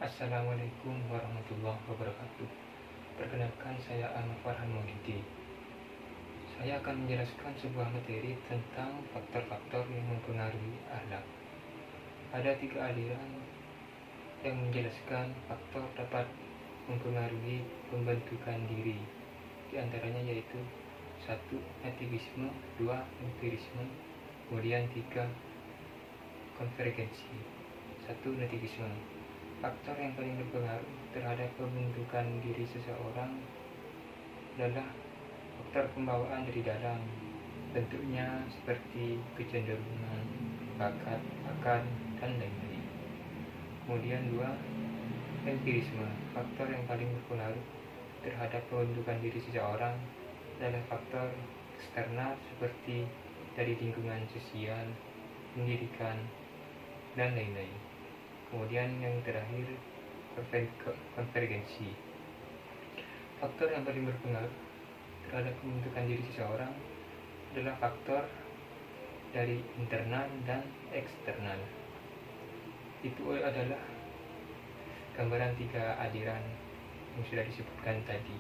Assalamualaikum warahmatullahi wabarakatuh. Perkenalkan, saya Ahmad Farhan Maulidi. Saya akan menjelaskan sebuah materi tentang faktor-faktor yang mempengaruhi akhlak. Ada 3 aliran yang menjelaskan faktor dapat mempengaruhi pembentukan diri. Di antaranya yaitu 1. Nativisme, 2. empirisme, kemudian 3. konvergensi. 1. Nativisme. Faktor yang paling berpengaruh terhadap pembentukan diri seseorang adalah faktor pembawaan dari dalam. Bentuknya seperti kecenderungan, bakat, akar, dan lain-lain. Kemudian 2. Empirisme. Faktor yang paling berpengaruh terhadap pembentukan diri seseorang adalah faktor eksternal seperti dari lingkungan sosial, pendidikan, dan lain-lain. Kemudian yang terakhir, konvergensi. Faktor yang paling berpengaruh terhadap pembentukan diri seseorang adalah faktor dari internal dan eksternal. Itu adalah gambaran 3 aliran yang sudah disebutkan tadi.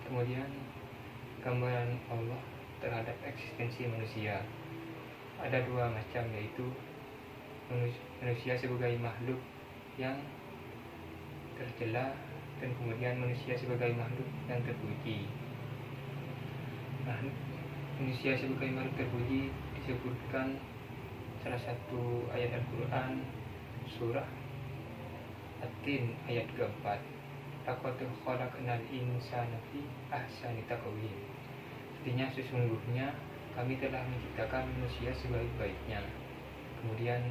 Kemudian gambaran Allah terhadap eksistensi manusia ada 2 macam, yaitu manusia sebagai makhluk yang tercela dan kemudian manusia sebagai makhluk yang terpuji. Manusia sebagai makhluk terpuji disebutkan salah satu ayat Al-Quran, surah At-Tin ayat keempat. Laqad khalaqnal insana fi ahsani taqwim. Artinya sesungguhnya kami telah menciptakan manusia sebaik-baiknya. Kemudian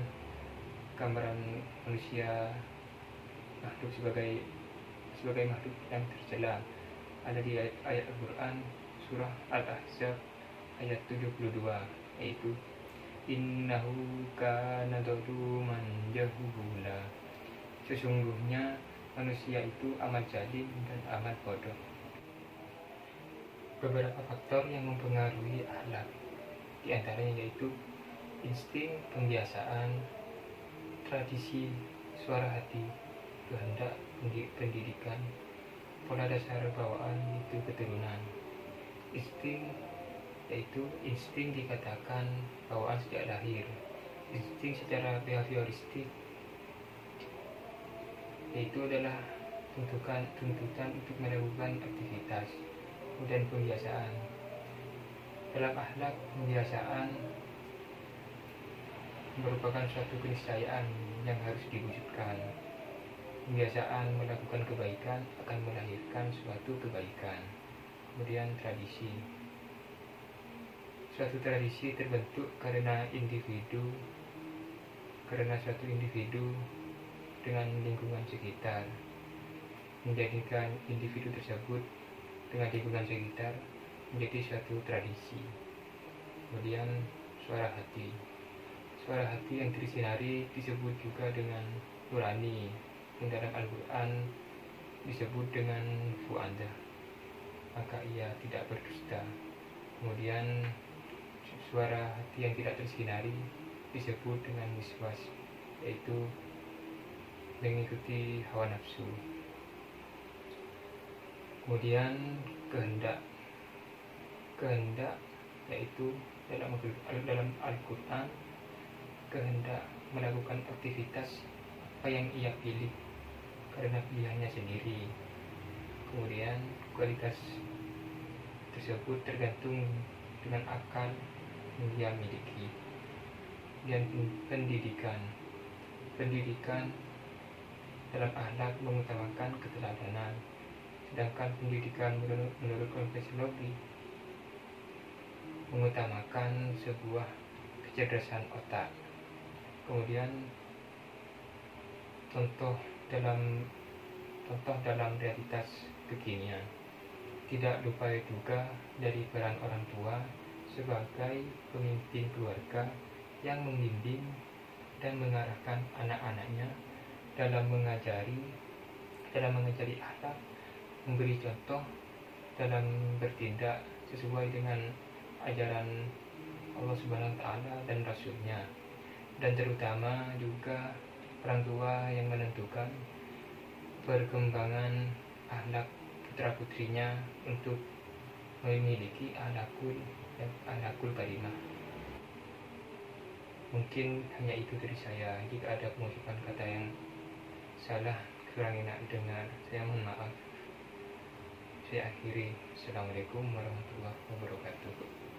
gambaran manusia makhluk sebagai makhluk yang tercela ada di ayat Al-Quran surah Al-Ahzab ayat 72, yaitu innahu kana zaluman jahula. Sesungguhnya manusia itu amat zalim dan amat bodoh. Beberapa faktor yang mempengaruhi akhlak di antaranya yaitu insting, pembiasaan, tradisi, suara hati, kehendak, pendidikan, pola dasar bawaan itu keturunan. Insting yaitu insting dikatakan bawaan sejak lahir. Insting secara behavioristik yaitu adalah tuntutan untuk melakukan aktivitas. Kemudian pembiasaan. Dalam akhlak, pembiasaan merupakan suatu keniscayaan yang harus diwujudkan. Pembiasaan melakukan kebaikan akan melahirkan suatu kebaikan. Kemudian tradisi. Suatu tradisi terbentuk karena suatu individu dengan lingkungan sekitar, menjadikan individu tersebut dengan lingkungan sekitar menjadi suatu tradisi. Kemudian suara hati. Suara hati yang tersinari disebut juga dengan nurani, yang dalam Al-Quran disebut dengan fu'adah, maka ia tidak berdusta. Kemudian suara hati yang tidak tersinari disebut dengan wiswas, yaitu mengikuti hawa nafsu. Kemudian kehendak yaitu dalam Al-Quran kehendak melakukan aktivitas apa yang ia pilih karena pilihannya sendiri. Kemudian kualitas tersebut tergantung dengan akal yang dia miliki. Dan pendidikan dalam akhlak mengutamakan keteladanan, sedangkan pendidikan menurut konvensi mengutamakan sebuah kecerdasan otak. Kemudian contoh dalam realitas kekinian, tidak lupa juga dari peran orang tua sebagai pemimpin keluarga yang membimbing dan mengarahkan anak-anaknya dalam mengajari akhlak, memberi contoh dalam bertindak sesuai dengan ajaran Allah Subhanahu wa Ta'ala dan Rasulnya. Dan terutama juga orang tua yang menentukan perkembangan anak putra putrinya untuk memiliki anakul karimah. Mungkin hanya itu dari saya. Jika ada pengucapan kata yang salah, kurang enak dengar, saya mohon maaf. Saya akhiri. Assalamualaikum warahmatullahi wabarakatuh.